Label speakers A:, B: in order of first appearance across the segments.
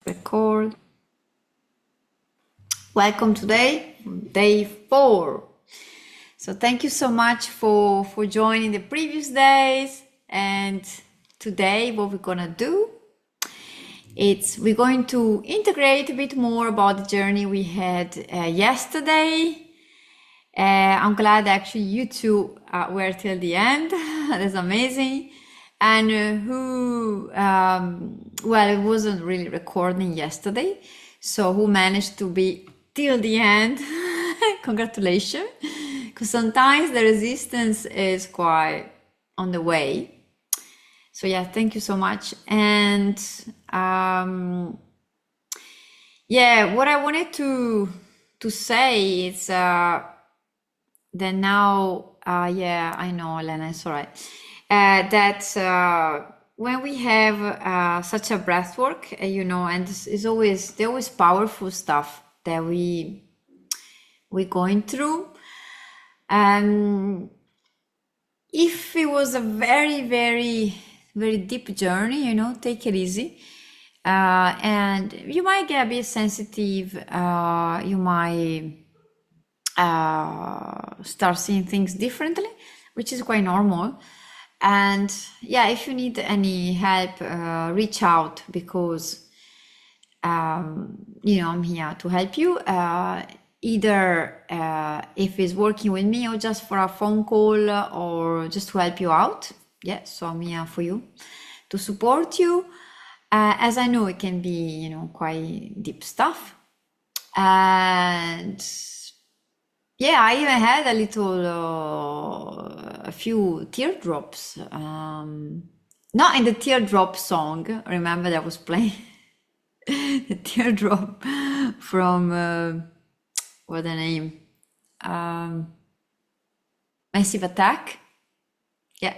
A: Record. Welcome today, day 4. So thank you so much for joining the previous days. And today what we're gonna do, we're going to integrate a bit more about the journey we had yesterday. I'm glad actually you two were till the end. That's amazing. And well, it wasn't really recording yesterday, so who managed to be till the end? Congratulations, because sometimes the resistance is quite on the way. So yeah, thank you so much. And yeah, what I wanted to say is that now, yeah, I know, Elena, it's all right. That when we have such a breath work, and this is always powerful stuff that we're going through. And if it was a very, very, very deep journey, take it easy. And you might get a bit sensitive. You might start seeing things differently, which is quite normal. And yeah, if you need any help, reach out, because I'm here to help you. Either if it's working with me or just for a phone call or just to help you out. Yeah, so I'm here for you to support you. As I know it can be, quite deep stuff. And yeah, I even had a few teardrops. Not in the teardrop song. Remember that I was playing the teardrop from what the name? Massive Attack. Yeah,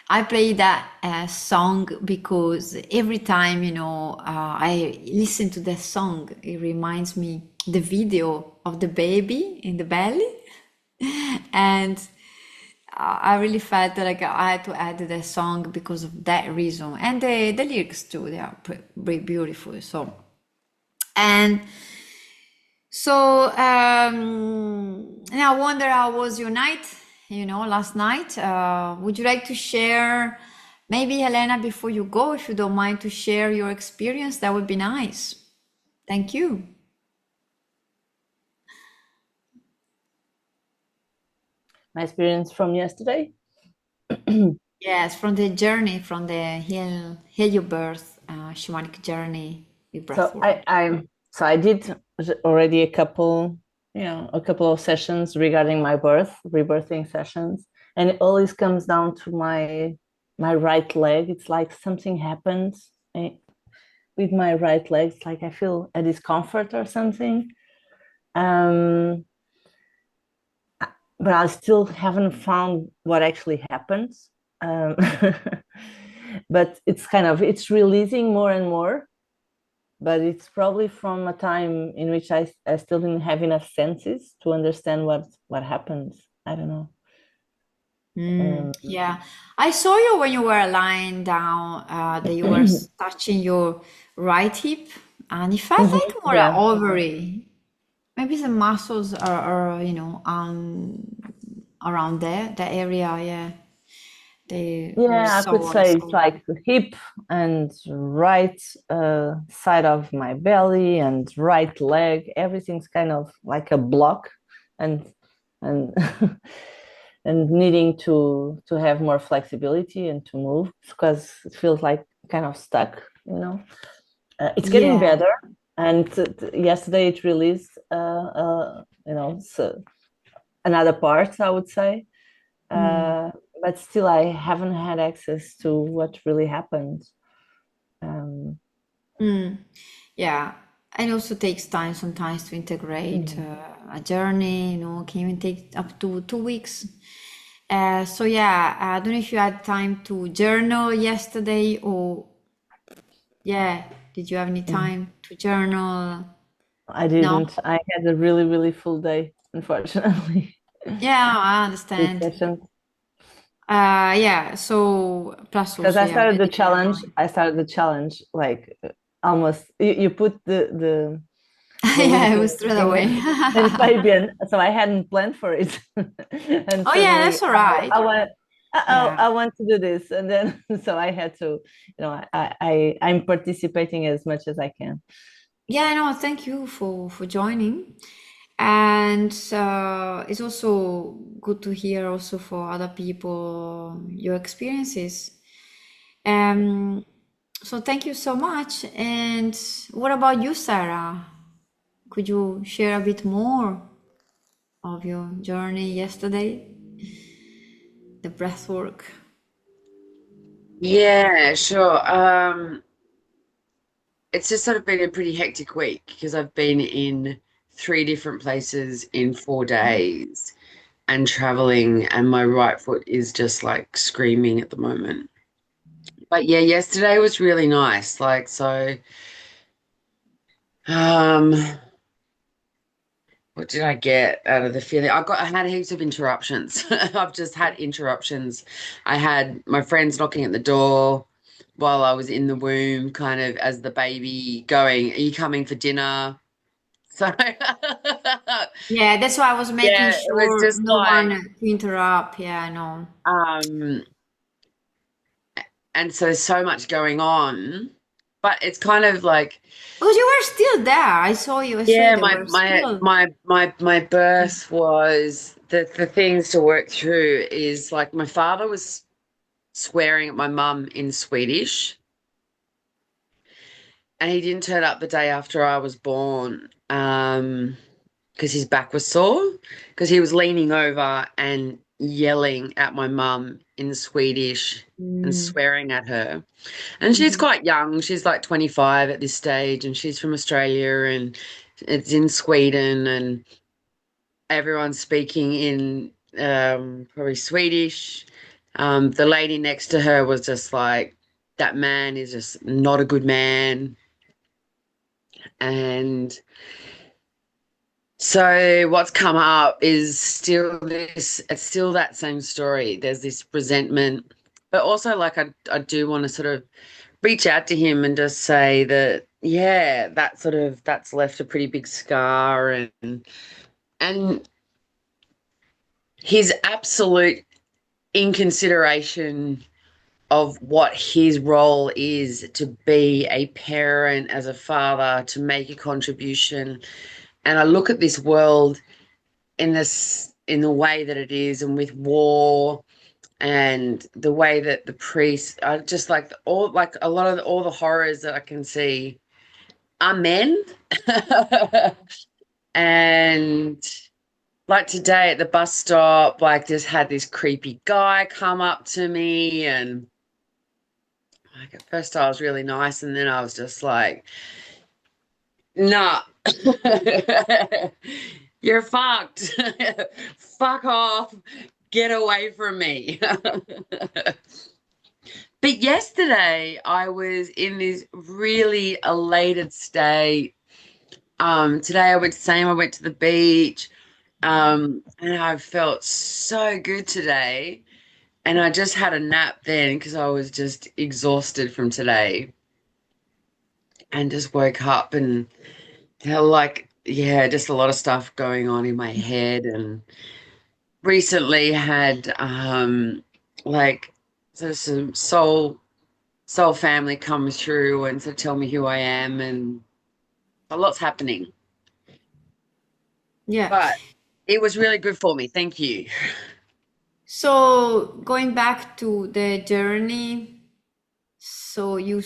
A: I play that song because every time I listen to that song, it reminds me the video of the baby in the belly, and I really felt that like I had to add the song because of that reason, and the lyrics too. They are very beautiful. So and I wonder how was your night? Last night. Would you like to share? Maybe Helena, before you go, if you don't mind, to share your experience, that would be nice. Thank you.
B: My experience from yesterday.
A: Yes, from the journey, from the heal your birth, shamanic journey with
B: So
A: breathwork.
B: I did already a couple of sessions regarding my rebirthing sessions, and it always comes down to my right leg. It's like something happened with my right leg. It's like I feel a discomfort or something. But I still haven't found what actually happens. Um, but it's releasing more and more. But it's probably from a time in which I still didn't have enough senses to understand what happens. I don't know.
A: Yeah, I saw you when you were lying down, that you were touching your right hip, and it felt like more an
B: Yeah,
A: ovary. Maybe the muscles are around there, the area, yeah. They
B: yeah, I could
A: I
B: say it's
A: saw that.
B: like the hip and right side of my belly and right leg. Everything's kind of like a block, and and and needing to have more flexibility and to move because it feels like kind of stuck. It's getting
A: Yeah.
B: better, and yesterday it released so another part, I would say,
A: Mm.
B: uh, but still I haven't had access to what really happened. um,
A: Mm. Yeah. And it also takes time sometimes to integrate
B: mhm.
A: a journey, can even take up to 2 weeks. So yeah, I don't know if you had time to journal yesterday, or yeah, did you have any
B: Mhm.
A: time to journal?
B: I
A: No?
B: didn't. I had a really, really full day, unfortunately.
A: Yeah, I
B: With
A: understand.
B: sessions.
A: Yeah, so plus
B: Because
A: also,
B: I
A: yeah,
B: started the
A: medical
B: challenge.
A: time.
B: I started the challenge like almost you put the
A: Yeah, it
B: little
A: was straight
B: thing
A: away.
B: in Fabian, so I hadn't planned for it. And
A: Oh yeah,
B: suddenly,
A: that's all
B: oh,
A: right. Yeah.
B: I want to do this, and then so I had to, I'm participating as much as I can.
A: Yeah, no, thank you for joining. And it's also good to hear also for other people your experiences. Um, so thank you so much. And what about you, Sarah? Could you share a bit more of your journey yesterday, the breath work?
C: Yeah, sure. It's just sort of been a pretty hectic week because I've been in three different places in 4 days and traveling, and my right foot is just like screaming at the moment. But yeah, yesterday was really nice. Um, what did I get out of the feeling? I had heaps of interruptions. I've just had interruptions. I had my friends knocking at the door while I was in the womb, kind of as the baby going, "Are you coming for dinner?" So
A: Yeah, that's why I was making
C: yeah, it was
A: sure
C: just
A: no one
C: like
A: to interrupt. Yeah, I know.
C: um and so there's so much going on. But it's kind of like
A: Because you were still there. I saw you,
C: yeah,
A: they were still.
C: my birth was the things to work through is like my father was swearing at my mum in Swedish, and he didn't turn up the day after I was born, because his back was sore, because he was leaning over and yelling at my mum in Swedish and
A: Mm,
C: swearing at her. And she's
A: mhm.
C: quite young. She's like 25 at this stage, and she's from Australia, and it's in Sweden, and everyone's speaking in probably Swedish. The lady next to her was just like, that man is just not a good man. And so what's come up is it's still that same story. There's this resentment, but also like I do want to sort of reach out to him and just say that, yeah, that's left a pretty big scar, and his absolute inconsideration of what his role is to be a parent, as a father, to make a contribution. And I look at this world in the way that it is, and with war and the way that the priests are just like a lot of all the horrors that I can see are men. And like today at the bus stop, like just had this creepy guy come up to me, and like at first I was really nice, and then I was just like, nah. You're fucked. Fuck off. Get away from me. But yesterday I was in this really elated state. Today I went same, I went to the beach. And I felt so good today. And I just had a nap then because I was just exhausted from today, and just woke up and like, yeah, just a lot of stuff going on in my head. And recently had like so some soul family come through and to tell me who I am, and a lot's happening.
A: Yeah.
C: But it was really good for me. Thank you.
A: So going back to the journey, so you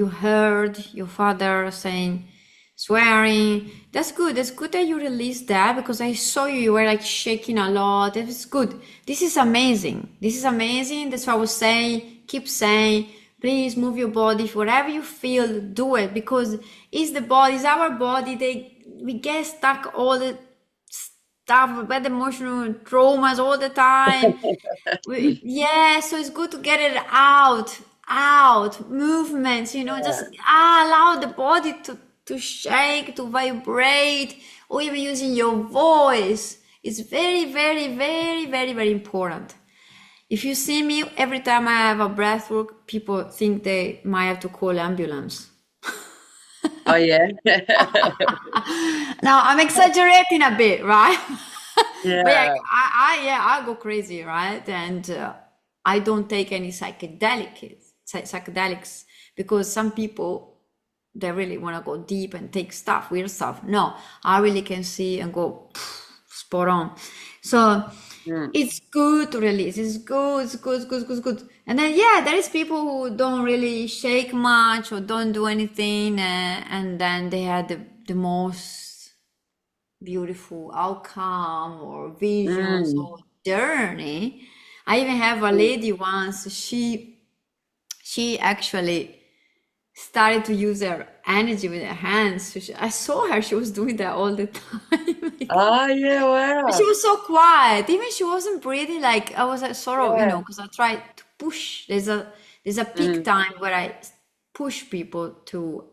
A: heard your father saying, swearing. That's good. That's good that you released that because I saw you, you were like shaking a lot. It was good. This is amazing. This is amazing. That's what I was saying. Keep saying, please move your body. Whatever you feel, do it because it's the body, it's our body. We get stuck all the stuff, bad emotional traumas all the time. Yeah, so it's good to get it out, movements, just allow the body to shake, to vibrate, or even using your voice. It's very, very, very, very, very important. If you see me every time I have a breath work, people think they might have to call ambulance.
C: Oh yeah.
A: Now I'm exaggerating a bit, right? But yeah,
C: Yeah.
A: I go crazy, right? And I don't take any psychedelics because some people they really want to go deep and take stuff, weird stuff. No, I really can see and go spot on. So
C: Mm.
A: it's good to release. It's good, it's good, it's good, it's good, it's good. And then yeah, there is people who don't really shake much or don't do anything, and then they had the most beautiful outcome or visions
C: Mm.
A: or journey. I even have a
C: Mm.
A: lady once, she actually started to use her energy with her hands. So I saw her, she was doing that all the time.
C: Oh yeah,
A: But she
C: wow.
A: was so quiet. Even she wasn't breathing. Like I was sort of,
C: Yeah.
A: because I tried to push. There's a peak
C: Mm.
A: time where I push people to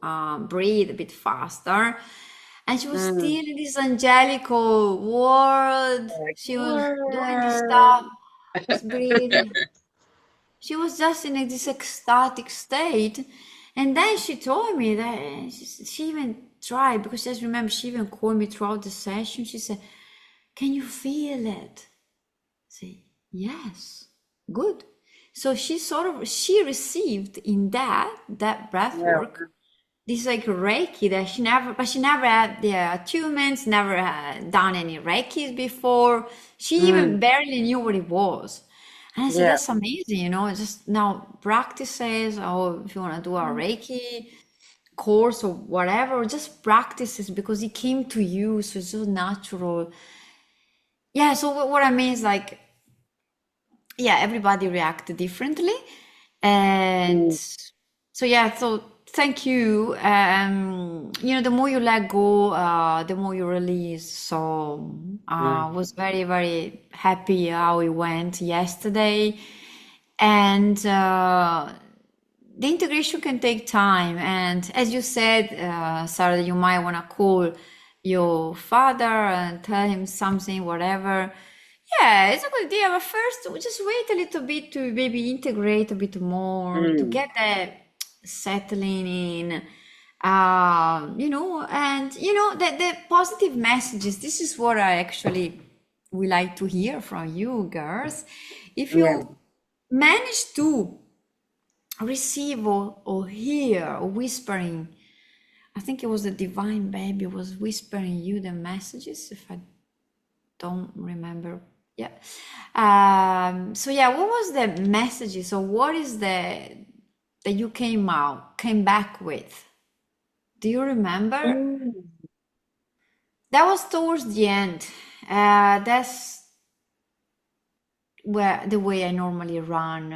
A: breathe a bit faster, and she was
C: Mm.
A: still in this angelical world.
C: Like,
A: She was doing this
C: "Whoa."
A: stuff, just breathing. She was just in this ecstatic state, and then she told me that she even tried because just remember she even called me throughout the session. She said, "Can you feel it?" Say, yes, good. So she received in that breath
C: Yeah.
A: work this like Reiki that she never had the attunements, never had done any Reikis before. She
C: Mm.
A: even barely knew what it was. And I said,
C: Yeah.
A: that's amazing, just now practices, or if you want to do a Reiki course or whatever, just practices because it came to you, so it's so natural. Yeah, so what I mean is like, yeah, everybody react differently. And
C: Mm.
A: so, yeah, so thank you. The more you let go, the more you release. So,
C: Mm.
A: was very, very happy how it went yesterday. And the integration can take time. And as you said, Sarah, you might want to call your father and tell him something, whatever. Yeah, it's a good idea. But first, we just wait a little bit to maybe integrate a bit more to
C: Mm.
A: get that settling in. And the positive messages. This is what I actually we like to hear from you, girls. If
C: Yeah.
A: you manage to receive or hear or whispering, I think it was the divine baby was whispering you the messages, if I don't remember. Yeah. So yeah, what was the messages or what is the that you came back with? Do you remember?
C: Mm.
A: That was towards the end. That's where the way I normally run.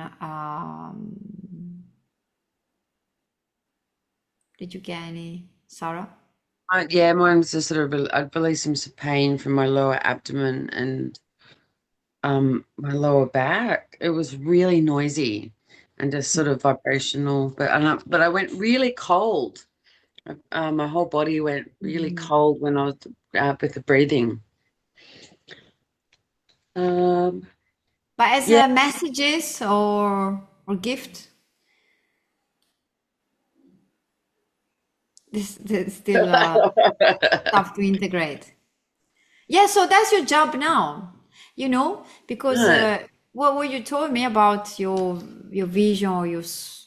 A: Did you get any, Sarah?
C: Yeah, mine was just sort of I'd release some pain from my lower abdomen and my lower back. It was really noisy and just sort of vibrational, but I went really cold. My whole body went really
A: Mhm.
C: cold when I was with the breathing. Um,
A: But as
C: yeah.
A: messages or gift, this still tough to integrate. Yeah, so that's your job now, because
C: Right.
A: what you told me about your vision or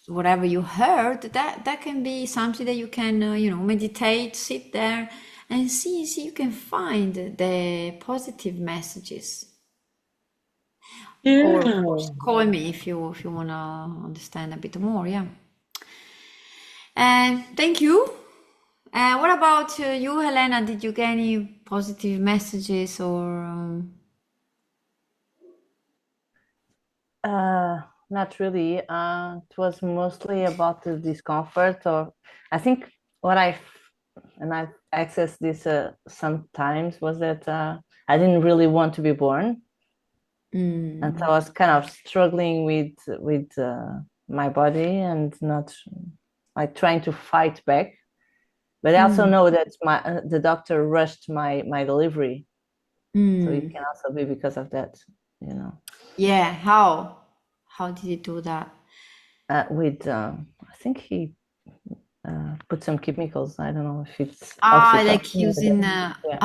A: whatever you heard, that can be something that you can meditate, sit there, and see you can find the positive messages. Or of
C: Yeah.
A: course, call me if you wanna understand a bit more. Yeah, and thank you. What about you, Helena? Did you get any positive messages or?
B: Not really. It was mostly about the discomfort, or I think what I've accessed this sometimes was that I didn't really want to be born, and so I
A: Mm,
B: was kind of struggling with my body and not like trying to fight back. But I also
A: mm,
B: know that the doctor rushed my delivery, so it
A: mm.
B: can also be because of that, you know.
A: Yeah, how? How did you do that?
B: With I think he put some chemicals. I don't know if it's
A: Like
B: oxytocin.
A: using
B: Yeah,
A: yeah,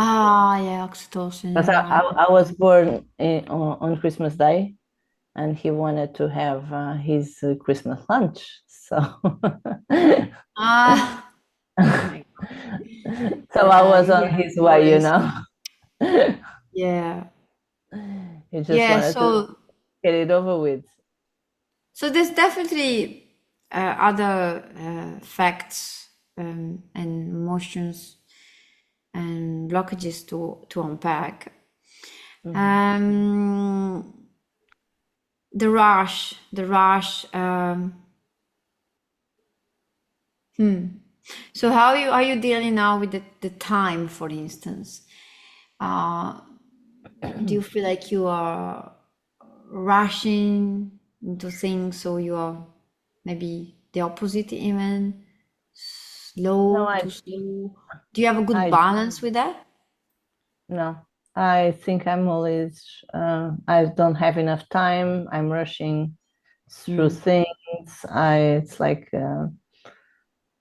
A: oxytocin,
B: because
A: you're right.
B: I was born on Christmas Day, and he wanted to have his Christmas lunch. So,
A: Ah, oh my God.
B: so I
A: Yeah,
B: was
A: we
B: on
A: hear
B: his way,
A: stories.
B: He
A: Yeah.
B: just
A: Yeah,
B: wanted to
A: so
B: get it over with.
A: there's definitely other facts and emotions and blockages to unpack.
B: Mhm.
A: Um, the rush. So how are you dealing now with the time, for instance? Uh, do you feel like you are rushing into things, or you are maybe the opposite, even
B: No,
A: slow, too slow? Do you have a good
B: I
A: balance with that?
B: no, I think I'm always, I don't have enough time. I'm rushing through
A: Mm.
B: things. It's like,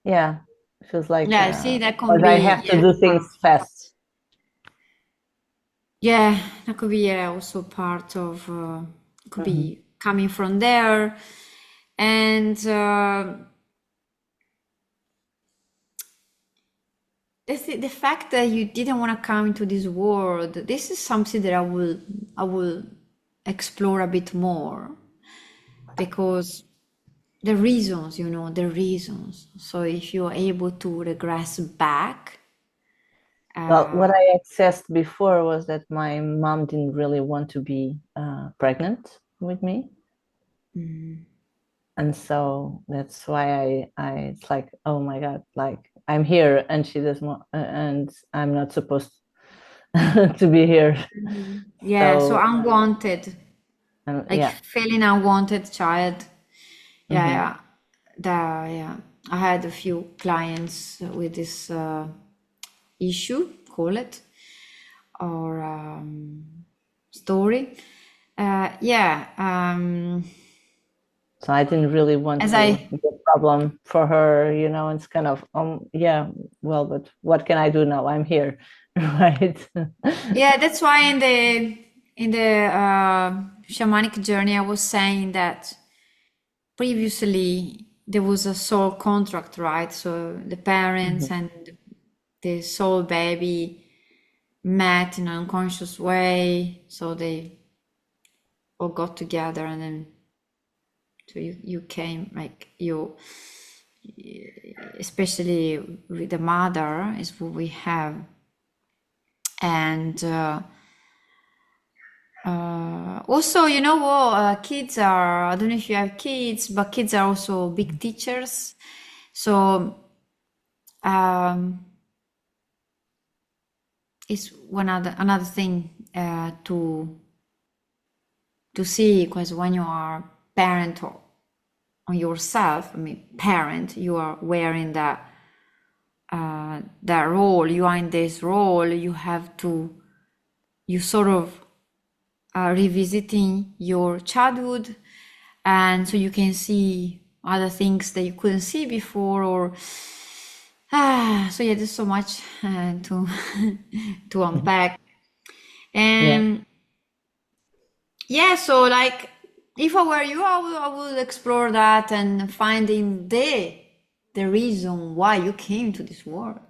B: yeah, it feels like,
A: Yeah, see, that can
B: but I
A: be,
B: have to
A: yeah,
B: do things fast.
A: yeah, that could be, yeah, also part of, could
B: Hmm.
A: be coming from there. And the fact that you didn't want to come into this world, this is something that I will explore a bit more, because the reasons. So if you're able to regress back,
B: Well, what
A: uh,
B: I accessed before was that my mom didn't really want to be pregnant with me. And so that's why it's like, oh my God, like I'm here and she doesn't want, and I'm not supposed to be here.
A: yeah, so
B: So,
A: unwanted, like
B: yeah.
A: feeling unwanted child. Yeah,
B: Hmm.
A: yeah. Yeah. I had a few clients with this issue, call it, or story. Yeah.
B: So I didn't really want
A: As
B: to
A: I,
B: be a problem for her, it's kind of, yeah, well, but what can I do now? I'm here, right?
A: yeah, that's why in the shamanic journey, I was saying that previously there was a soul contract, right? So the parents
B: Mhm.
A: and the soul baby met in an unconscious way, so they all got together, and then so you came, like you, especially with the mother is what we have. And also, you know what, kids are, I don't know if you have kids, but kids are also big teachers. So um, it's one other another thing to see, because when you are parent on yourself, I mean parent, you are wearing that role, you are in this role, you have to, you sort of revisiting your childhood, and so you can see other things that you couldn't see before, or so yeah, there's so much to to unpack.
B: Yeah.
A: And yeah, so like if I were you, I would explore that and finding the reason why you came to this world.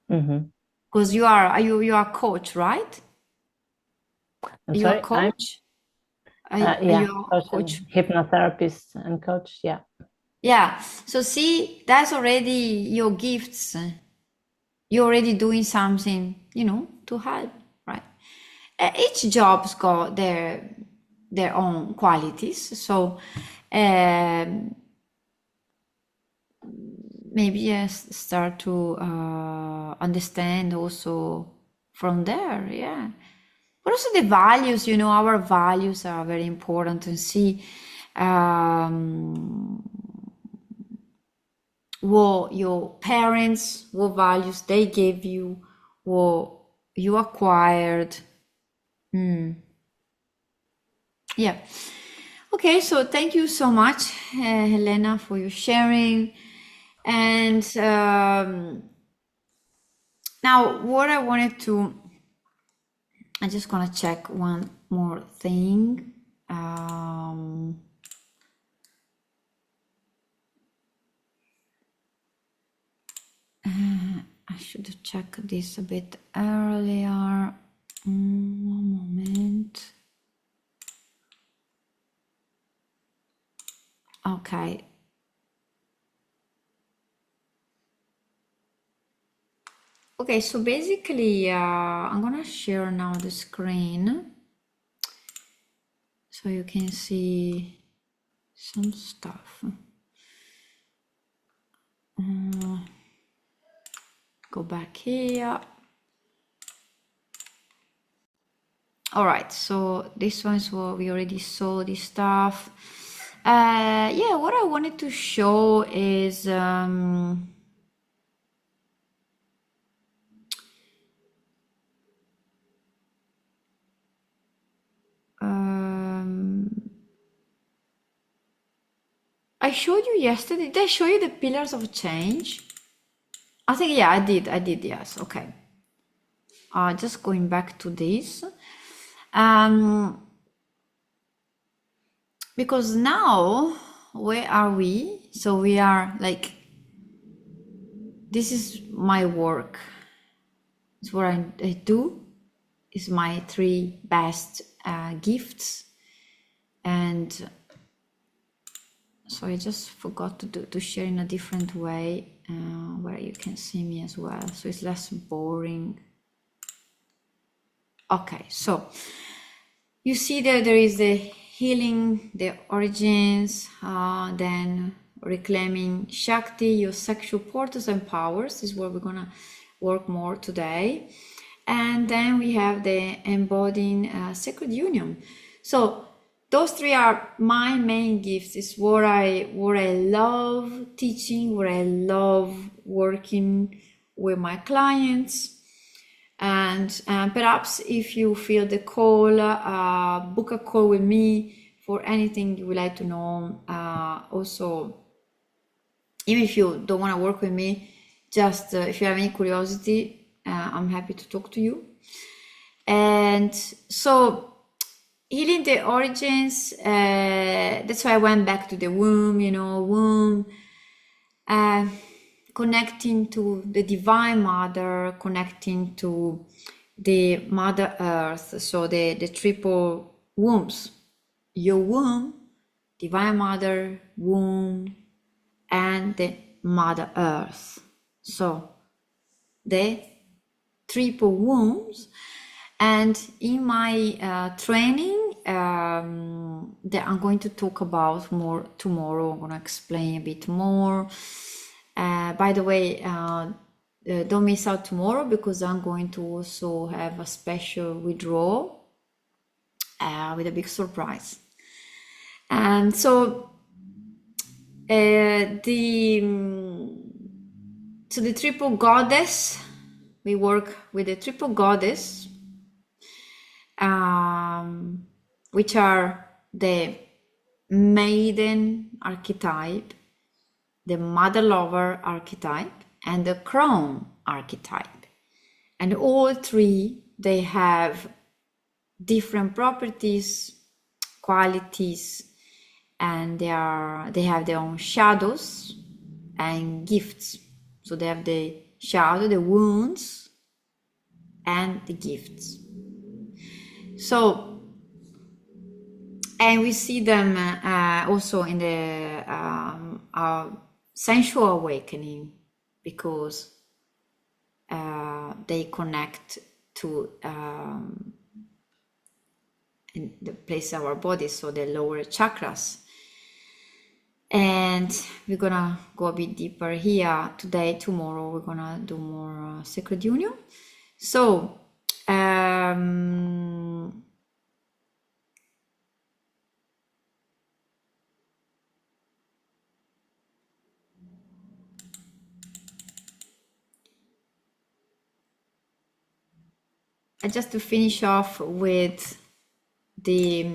B: Hmm.
A: Because you are a coach, right?
B: I'm
A: Are you a
B: sorry, I'm,
A: coach? Are
B: yeah,
A: you a
B: coach
A: coach?
B: and hypnotherapist and coach. Yeah.
A: Yeah. So see, that's already your gifts. You're already doing something, to help, right? Each job's got their own qualities. So maybe yes, start to understand also from there. Yeah. But also the values, our values are very important, and see um, what your parents, what values they gave you, what you acquired. Yeah. Okay, so thank you so much, Helena, for your sharing. And now what I wanted to, I'm just gonna check one more thing. I should have checked this a bit earlier. One moment. Okay. Okay, so basically, I'm gonna share now the screen so you can see some stuff. Go back here. All right, so this one's what we already saw this stuff. Yeah, what I wanted to show is I showed you yesterday. Did I show you the pillars of change? I think, yeah, I did, yes, okay. Just going back to this. Because now, where are we? So we are like, this is my work. It's what I do. It's my three best gifts. And so I just forgot to share in a different way where you can see me as well. So it's less boring. Okay, so you see that there is the healing, the origins, then reclaiming Shakti, your sexual portals and powers is where we're gonna work more today. And then we have the embodying sacred union. So those three are my main gifts. It's what I love teaching, what I love working with my clients. And perhaps if you feel the call, book a call with me for anything you would like to know. Also, even if you don't want to work with me, just if you have any curiosity, I'm happy to talk to you. And so healing the origins, that's why I went back to the womb, connecting to the divine mother, connecting to the mother earth, so the triple wombs, your womb, divine mother, womb, and the mother earth. So the triple wombs. And in my training that I'm going to talk about more tomorrow, I'm going to explain a bit more. By the way, don't miss out tomorrow because I'm going to also have a special withdrawal with a big surprise. And so the triple goddess, we work with the triple goddess, which are the maiden archetype, the mother lover archetype, and the crone archetype. And all three, they have different properties, qualities, and they have their own shadows and gifts. So they have the shadow, the wounds, and the gifts. So, and we see them also in the sensual awakening, because they connect to in the place of our body, so the lower chakras. And we're gonna go a bit deeper here today. Tomorrow we're gonna do more sacred union. So just to finish off with the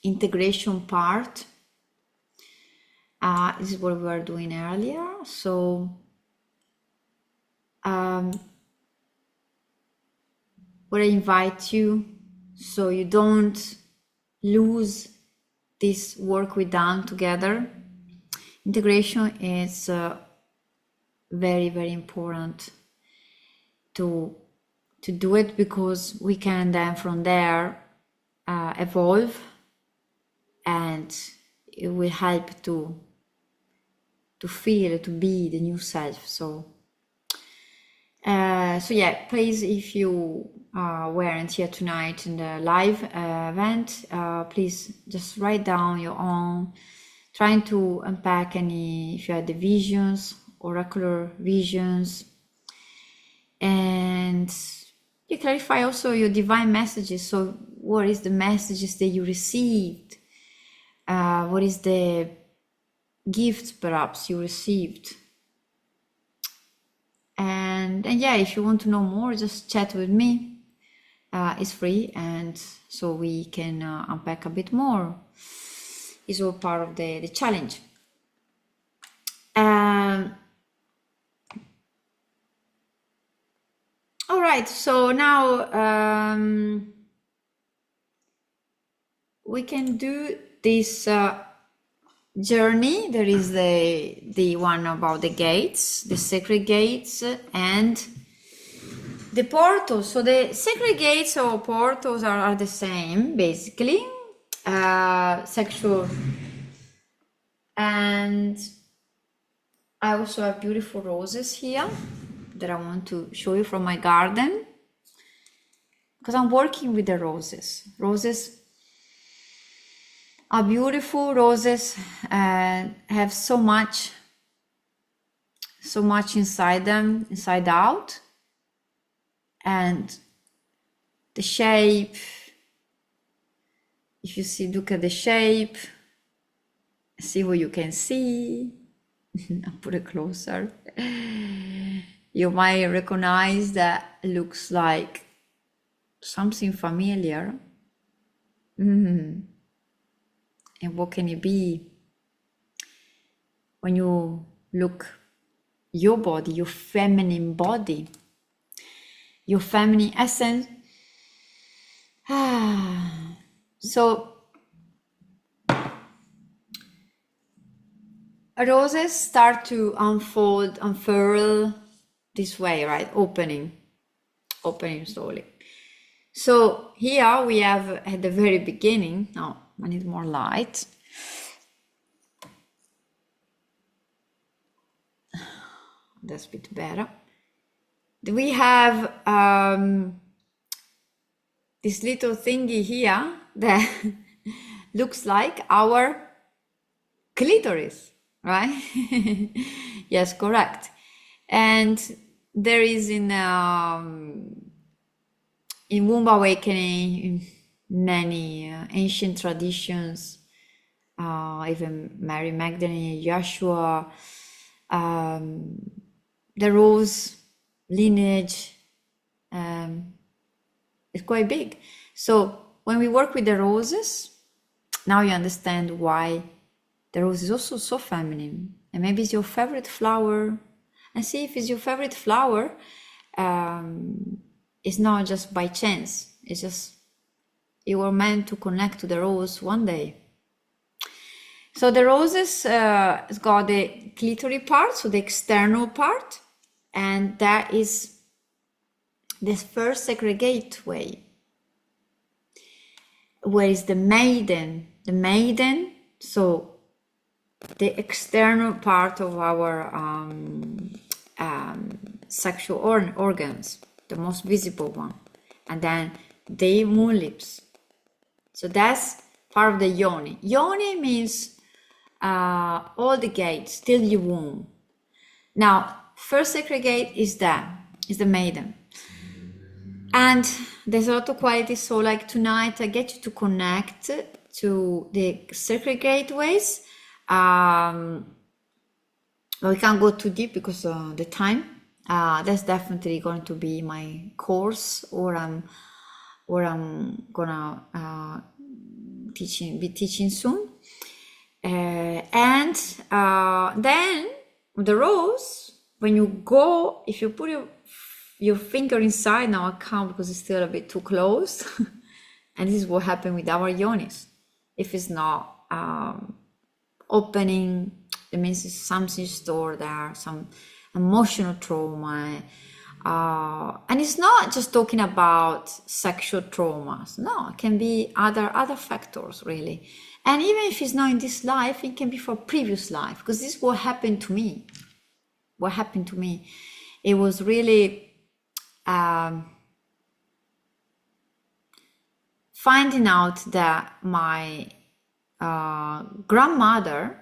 A: integration part, This is what we were doing earlier. So what I invite you, so you don't lose this work we done together. Integration is very, very important to do it, because we can then from there evolve, and it will help to feel, to be the new self. So yeah, please, if you weren't here tonight in the live event, please just write down your own, trying to unpack any, if you had the visions, oracular visions, and you clarify also your divine messages. So what is the messages that you received? What is the gift perhaps you received? And yeah, if you want to know more, just chat with me. It's free, and so we can unpack a bit more. It's all part of the challenge. All right, so now we can do this journey. There is the one about the gates, the sacred gates, and the portals. So the sacred gates or portals are the same, basically, sexual. And I also have beautiful roses here that I want to show you from my garden, because I'm working with the roses. Roses are beautiful. Roses have so much inside them, inside out. And the shape, if you see, look at the shape, see what you can see. I'll put it closer. You might recognize that looks like something familiar. And what can it be? When you look your body, your feminine body, your feminine essence. So roses start to unfold, unfurl this way, right? Opening slowly. So here we have at the very beginning, oh, I need more light. That's a bit better. We have this little thingy here that looks like our clitoris, right? Yes, correct. And there is in womb awakening, in many ancient traditions, even Mary Magdalene, Joshua, the rose lineage is quite big. So when we work with the roses, now you understand why the rose is also so feminine. And maybe it's your favorite flower. And see if it's your favorite flower. It's not just by chance. It's just you were meant to connect to the rose one day. So the roses has got the clitoris part, so the external part, and that is the first sacred gateway, where is the maiden. The maiden, so the external part of our sexual organs, the most visible one, and then the moon lips. So that's part of the yoni. Yoni means all the gates till your womb. Now, first sacred gate is the maiden. And there's a lot of qualities. So like tonight, I get you to connect to the sacred gateways. But we can't go too deep because of the time. That's definitely going to be my course, or I'm gonna be teaching soon. And then the rose, when you go, if you put your finger inside, now I can't because it's still a bit too close. And this is what happened with our yonis. If it's not opening, it means it's something stored there, some emotional trauma. And it's not just talking about sexual traumas. No, it can be other factors really. And even if it's not in this life, it can be for previous life, because this is what happened to me. What happened to me? It was really finding out that my grandmother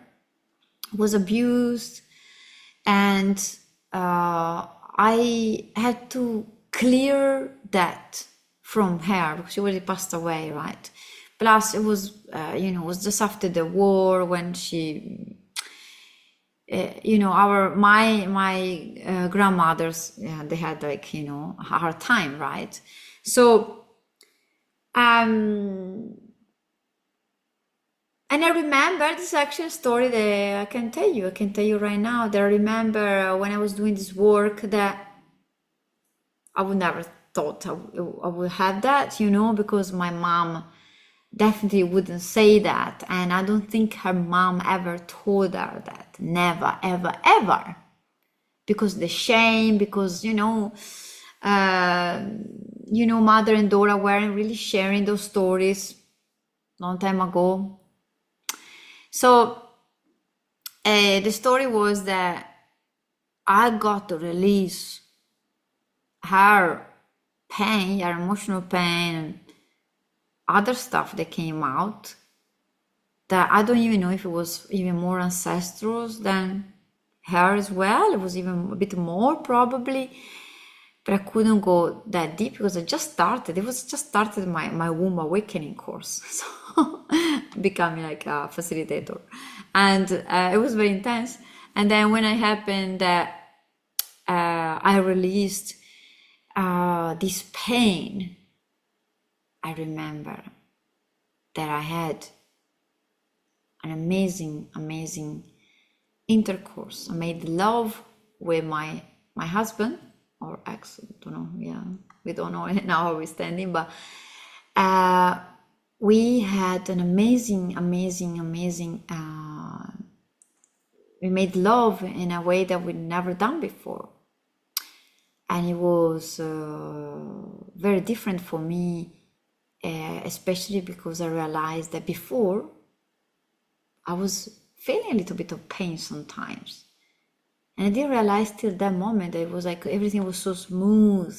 A: was abused, and I had to clear that from her because she already passed away, right? Plus, it was it was just after the war when she, my grandmothers, they had like a hard time, right? So and I remember this is actually a story that I can tell you. I can tell you right now that I remember when I was doing this work that I would never thought I would have that, because my mom definitely wouldn't say that. And I don't think her mom ever told her that. Never, ever, ever. Because the shame, because, mother and daughter weren't really sharing those stories long time ago. So the story was that I got to release her pain, her emotional pain, and other stuff that came out that I don't even know if it was even more ancestral than her as well. It was even a bit more probably, but I couldn't go that deep because I just started. It was just started my womb awakening course, so becoming like a facilitator, and it was very intense. And then when it happened that I released this pain, I remember that I had an amazing intercourse. I made love with my husband or ex, don't know, yeah, we don't know now how we're standing, but we had an amazing we made love in a way that we'd never done before, and it was very different for me, especially because I realized that before I was feeling a little bit of pain sometimes. And I didn't realize till that moment that it was like everything was so smooth.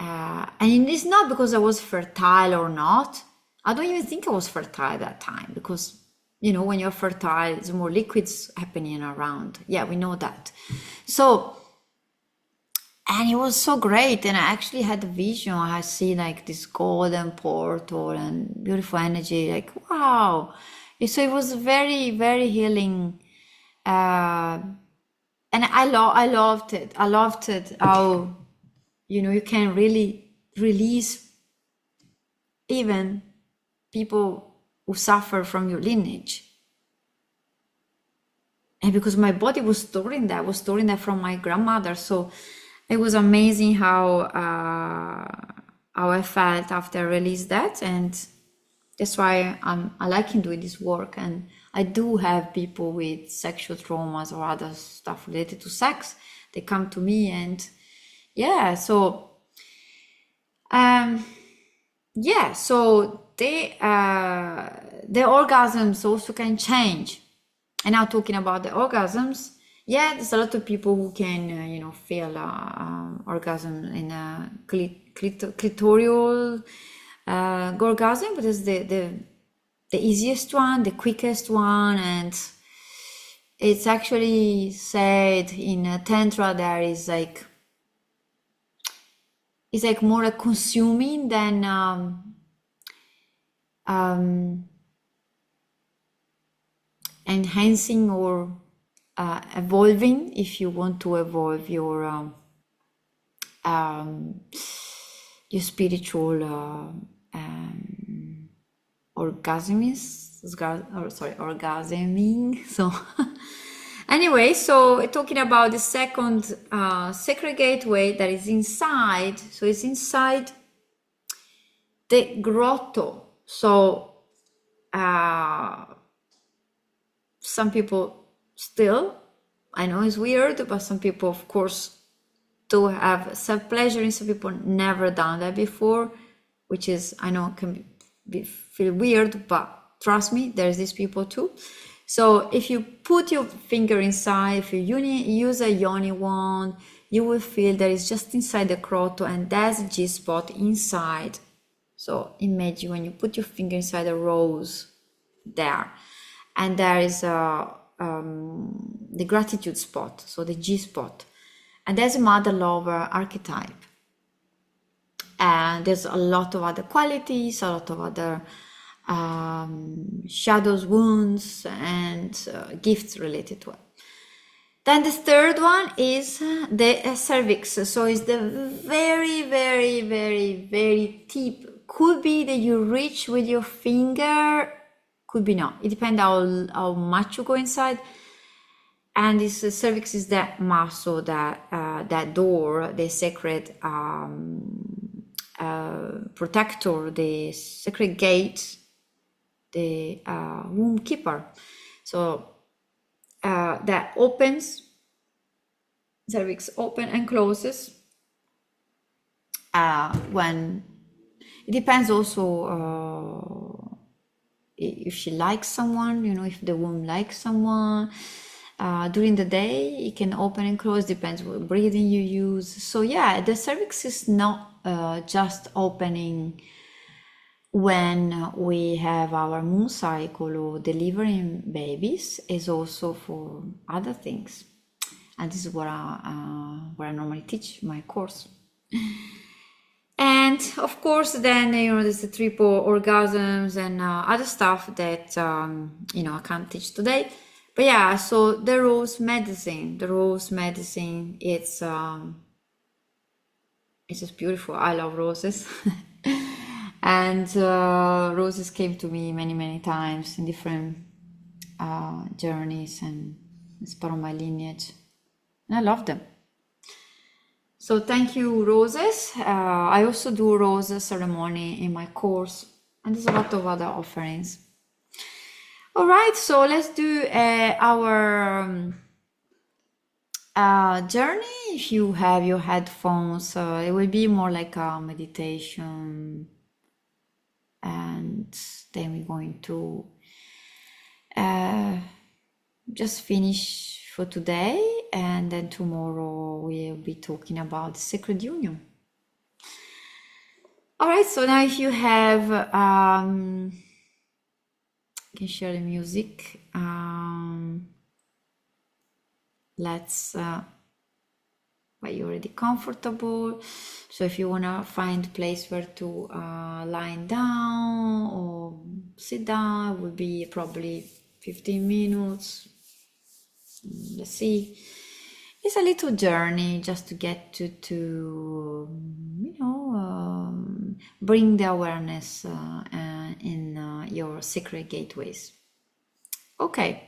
A: And it's not because I was fertile or not. I don't even think I was fertile at that time because, when you're fertile, there's more liquids happening around. Yeah, we know that. So, and it was so great. And I actually had a vision. I see like this golden portal and beautiful energy. Like, wow. So it was very, very healing. And I loved it. I loved it how, you can really release even people who suffer from your lineage. And because my body was storing that from my grandmother. So it was amazing how I felt after I released that. And that's why I like doing this work. And I do have people with sexual traumas or other stuff related to sex. They come to me and so so the orgasms also can change. And now talking about the orgasms, there's a lot of people who can feel orgasm in a clitoral orgasm, but it's the easiest one, the quickest one, and it's actually said in Tantra there is like it's like more like consuming than enhancing or evolving. If you want to evolve your spiritual orgasms, orgasming. So anyway, so talking about the second sacred gateway that is inside. So it's inside the grotto. So some people still, I know it's weird, but some people, of course, do have self-pleasuring. Some people never done that before, which is, I know, can feel weird, but trust me, there's these people too. So if you put your finger inside, if you use a yoni wand, you will feel that it's just inside the grotto, and there's a G spot inside. So imagine when you put your finger inside a rose there, and there is the gratitude spot, so the G spot, and there's a mother lover archetype, and there's a lot of other qualities, a lot of other shadows, wounds, and gifts related to it. Then the third one is the cervix. So it's the very, very, very, very tip. Could be that you reach with your finger, could be not. It depends how much you go inside. And this cervix is that muscle, that door, the sacred protector, the sacred gate, the womb keeper. So that opens, cervix open and closes when it depends also if she likes someone, if the womb likes someone. During the day it can open and close, depends what breathing you use. So yeah, the cervix is not just opening when we have our moon cycle or delivering babies, is also for other things, and this is what I normally teach in my course. And of course then there's the triple orgasms and other stuff that I can't teach today. But yeah, so the rose medicine, it's just beautiful. I love roses. And roses came to me many, many times in different journeys, and it's part of my lineage. And I love them. So thank you, roses. I also do rose ceremony in my course, and there's a lot of other offerings. All right, so let's do our journey. If you have your headphones, it will be more like a meditation, and then we're going to just finish for today, and then tomorrow we'll be talking about sacred union. All right, so now if you have you can share the music. Let's but you're already comfortable, so if you want to find a place where to lie down or sit down, it will be probably 15 minutes. Let's see, it's a little journey just to get to bring the awareness in your sacred gateways. Okay,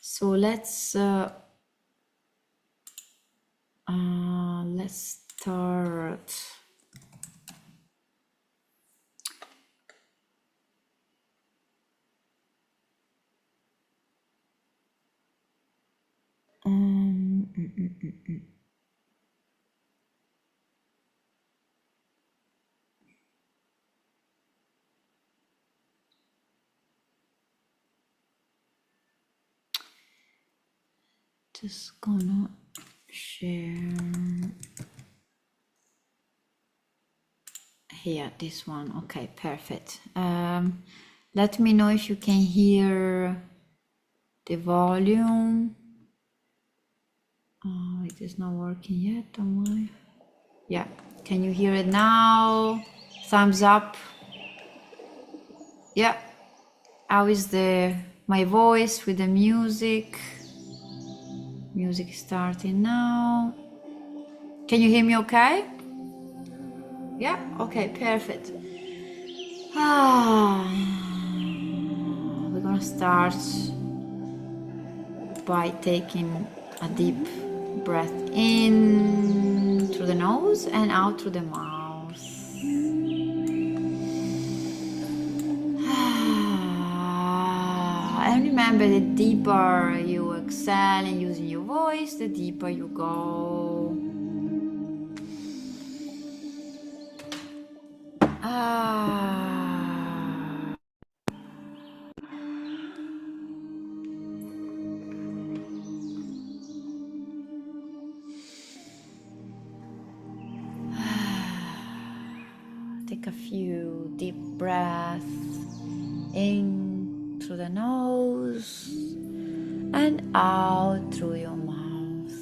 A: so let's start. Just gonna share here this one. Okay, perfect. Let me know if you can hear the volume. Oh, it is not working yet on my. Yeah, can you hear it now? Thumbs up. Yeah. How is my voice with the music? Music starting now. Can you hear me okay? Yeah, okay, perfect. gonna start by taking a deep breath in through the nose and out through the mouth. And remember, the deeper you exhale and using your voice, the deeper you go. Take a few deep breaths in through the nose and out through your mouth.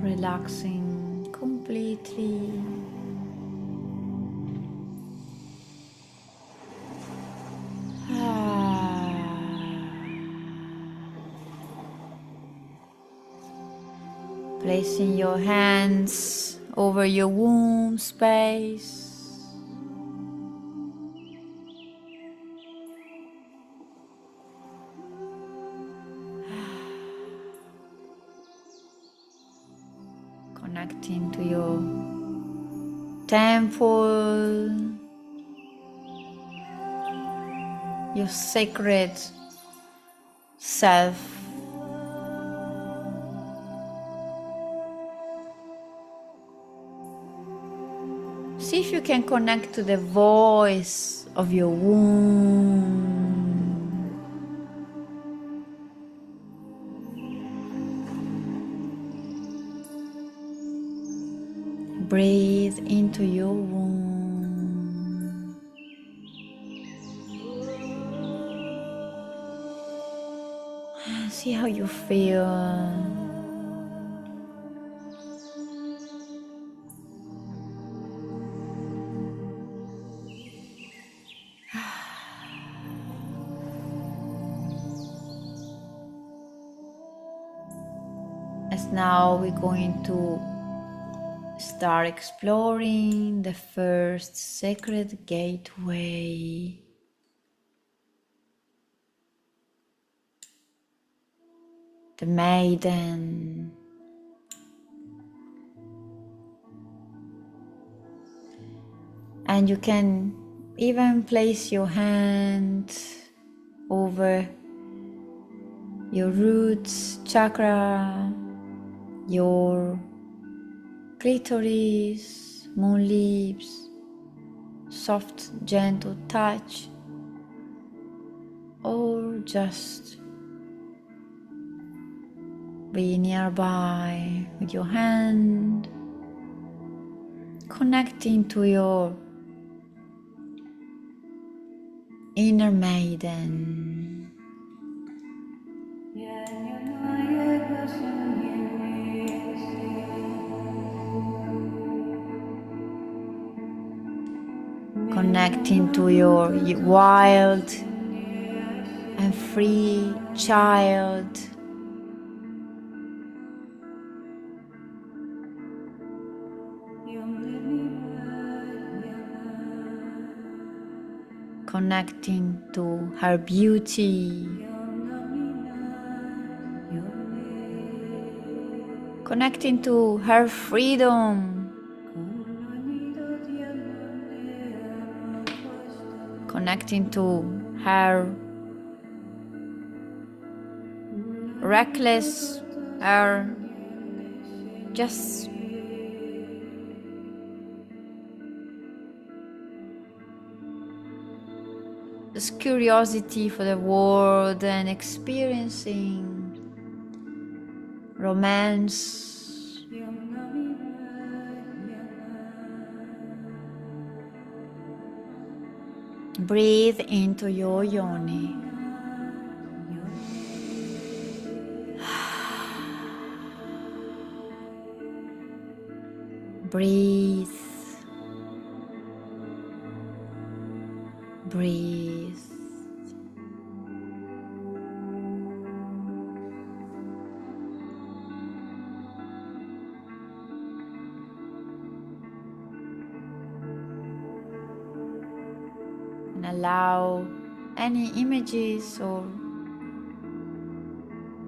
A: Relaxing completely. Placing your hands over your womb space. Connecting to your temple, your sacred self. See if you can connect to the voice of your womb. Breathe into your womb. See how you feel. As now we're going to start exploring the first sacred gateway. The maiden. And you can even place your hand over your roots chakra, your clitoris, moon lips, soft, gentle touch, or just be nearby with your hand, connecting to your inner maiden. Connecting to your wild and free child. Connecting to her beauty. Connecting to her freedom. Connecting to her reckless, her just this curiosity for the world and experiencing romance. Breathe into your yoni. Breathe. Breathe. and allow any images or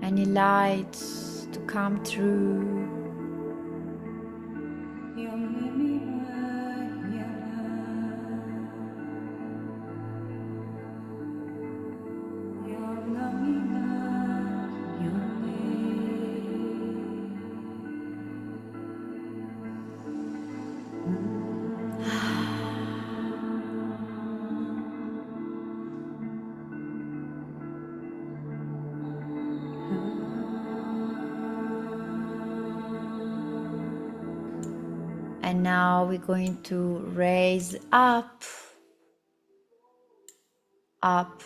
A: any lights to come through. And now we're going to raise up, up,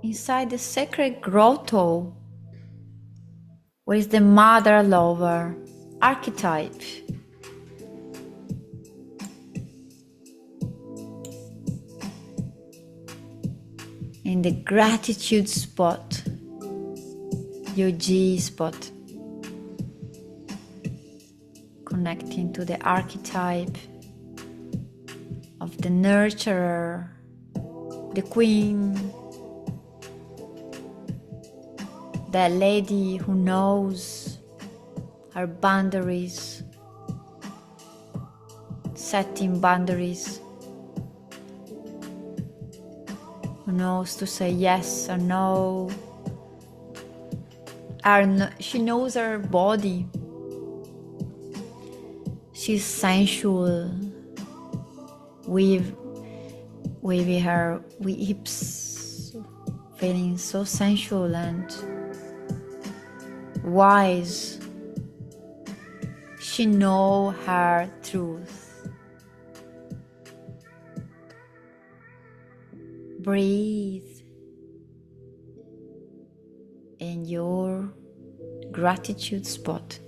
A: inside the sacred grotto, where is the mother lover archetype. In the gratitude spot, your G spot, connecting to the archetype of the nurturer, the queen, that lady who knows her boundaries, setting boundaries, who knows to say yes or no. She knows her body. She's sensual, with her hips feeling so sensual and wise. She knows her truth. Breathe in your gratitude spot.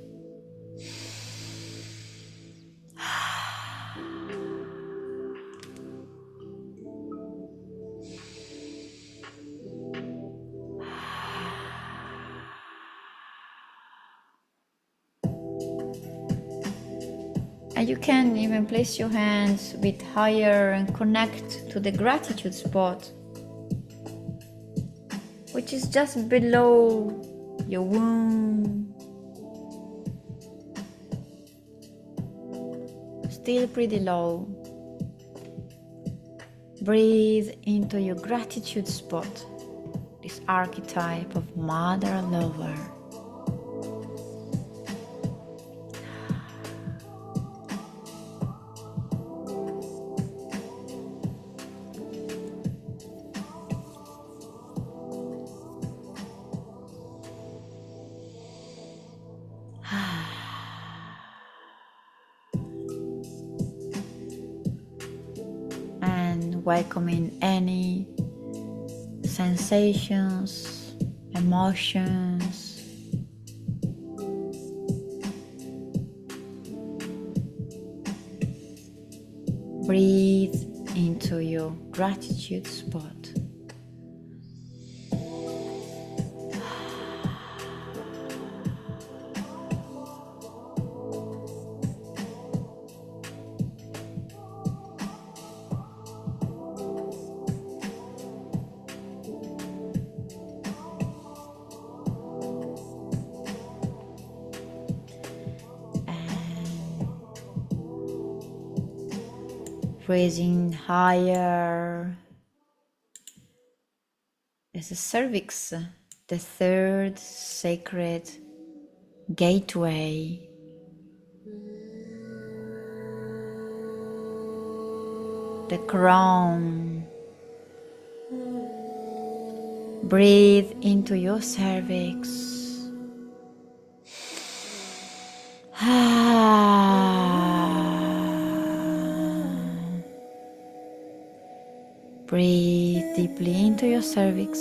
A: And you can even place your hands a bit higher and connect to the gratitude spot, which is just below your womb. Still pretty low. Breathe into your gratitude spot, this archetype of mother lover. And welcoming any sensations, emotions, breathe into your gratitude spot. Raising higher is the cervix, the third sacred gateway. The crown. Breathe into your cervix. Breathe deeply into your cervix.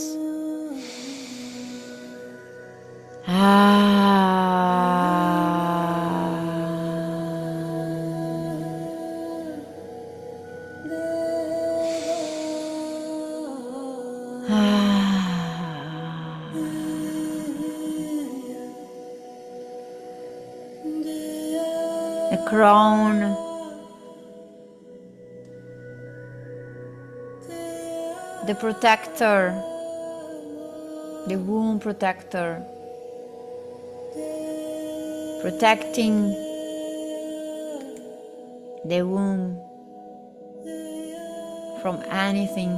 A: The crown the protector, the womb protector, protecting the womb from anything,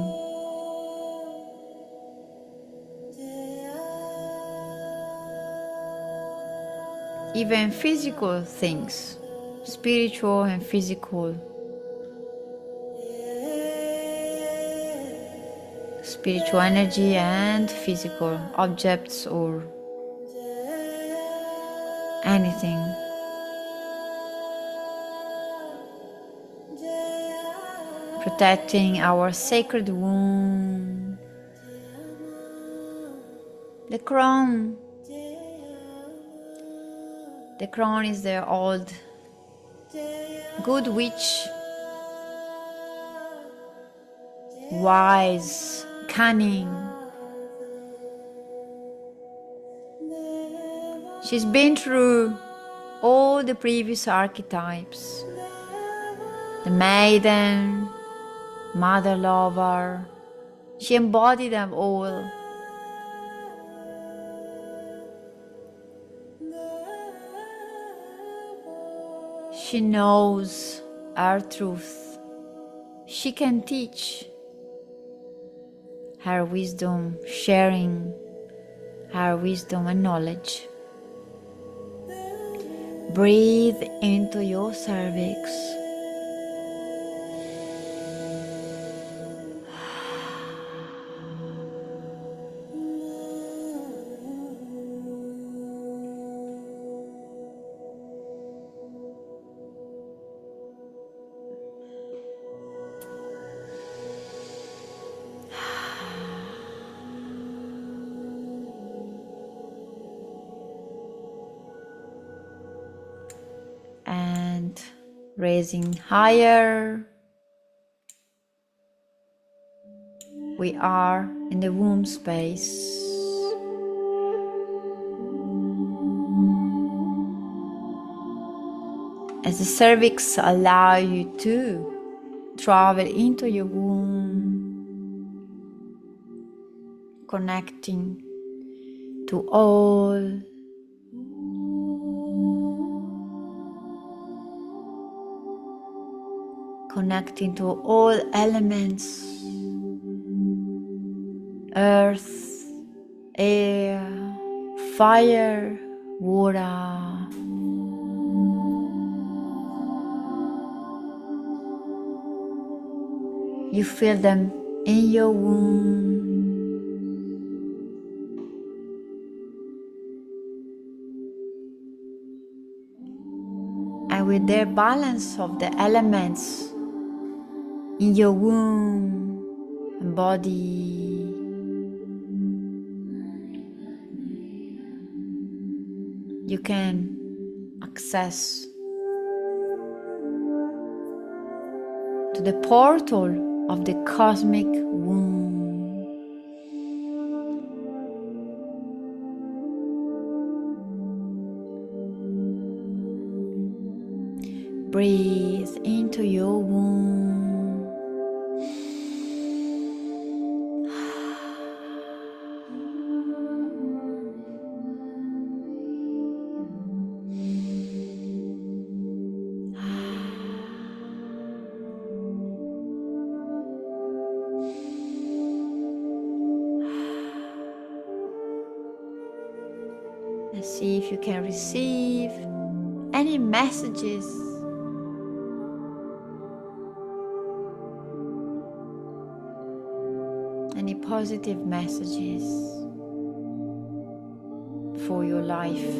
A: even physical things, spiritual and physical, spiritual energy and physical objects or anything. Protecting our sacred womb, the crown. The crown is the old good witch, wise, cunning. She's been through all the previous archetypes: the maiden, mother lover. She embodied them all. She knows our truth. She can teach her wisdom, sharing her wisdom and knowledge. Breathe into your cervix. And raising higher, we are in the womb space. As the cervix allow you to travel into your womb, connecting to all elements: earth, air, fire, water. You feel them in your womb. And with their balance of the elements in your womb and body, you can access to the portal of the cosmic womb. Breathe into your womb. And see if you can receive any messages, any positive messages for your life.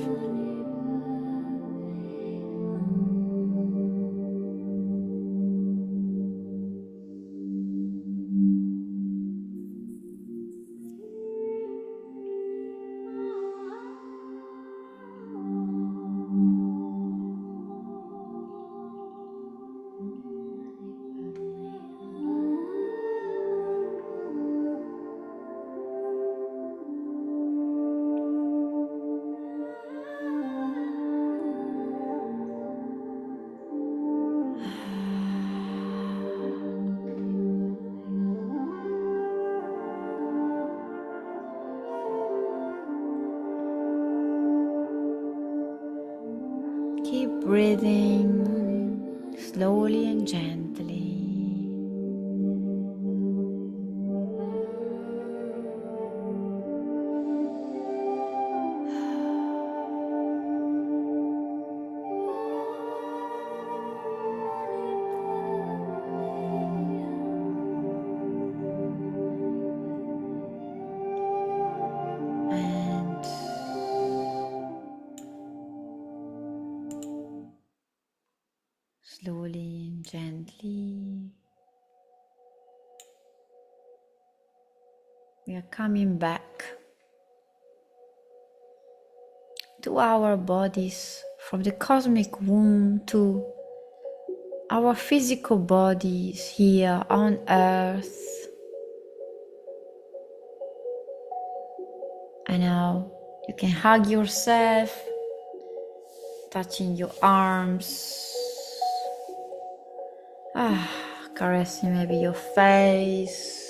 A: Keep breathing slowly and gently. And slowly and gently, we are coming back to our bodies from the cosmic womb to our physical bodies here on earth. And now you can hug yourself, touching your arms, caressing maybe your face,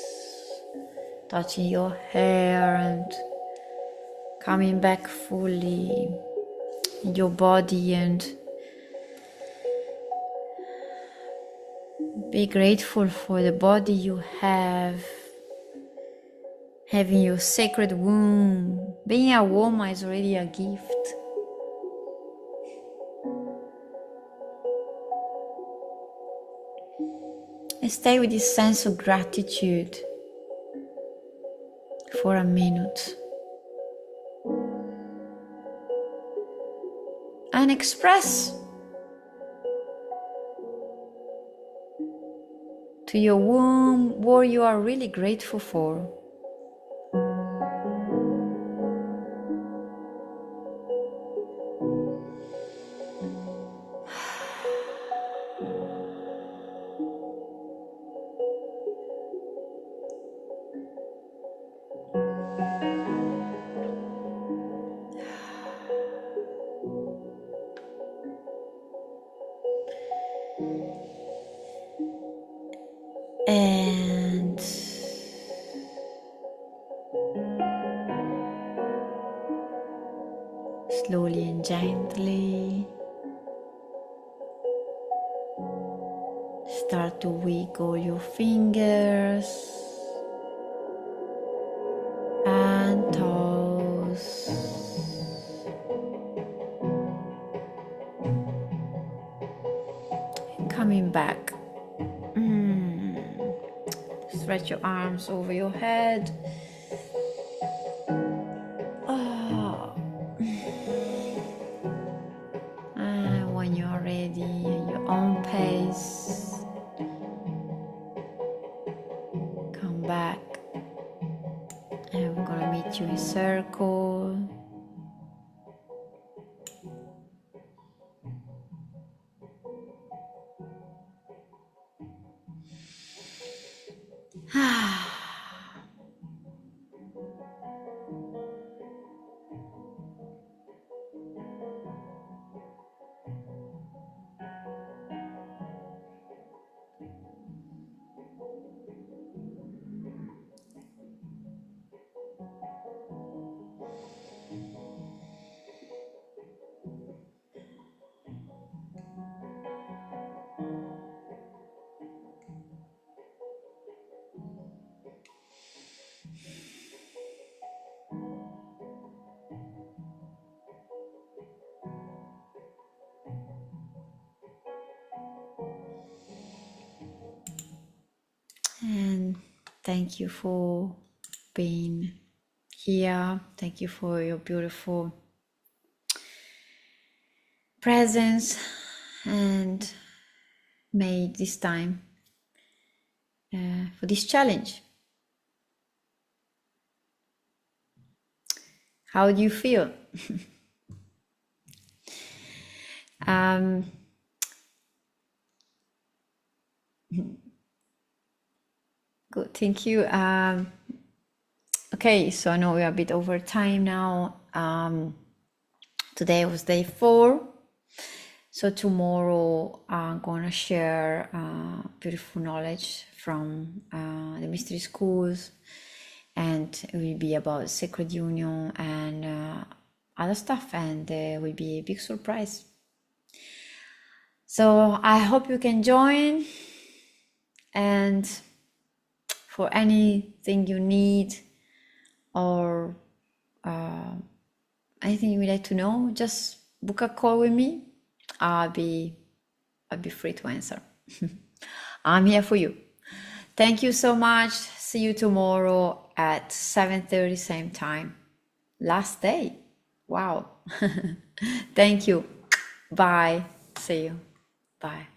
A: touching your hair, and coming back fully in your body, and be grateful for the body you have. Having your sacred womb, being a woman is already a gift. And stay with this sense of gratitude for a minute. And express to your womb what you are really grateful for. And slowly and gently start to wiggle your fingers and toes. Coming back. Stretch your arms over your head. And when you are ready, at your own pace, come back. And we're gonna meet you in circle. And thank you for being here. Thank you for your beautiful presence, and made this time for this challenge. How do you feel? Good, thank you. Okay, so I know we're a bit over time now. Today was day 4. So tomorrow I'm gonna share beautiful knowledge from the mystery schools, and it will be about sacred union and other stuff, and there will be a big surprise. So I hope you can join, and for anything you need or anything you would like to know, just book a call with me. I'll be free to answer. I'm here for you. Thank you so much. See you tomorrow at 7:30 same time. Last day. Wow. Thank you. Bye. See you. Bye.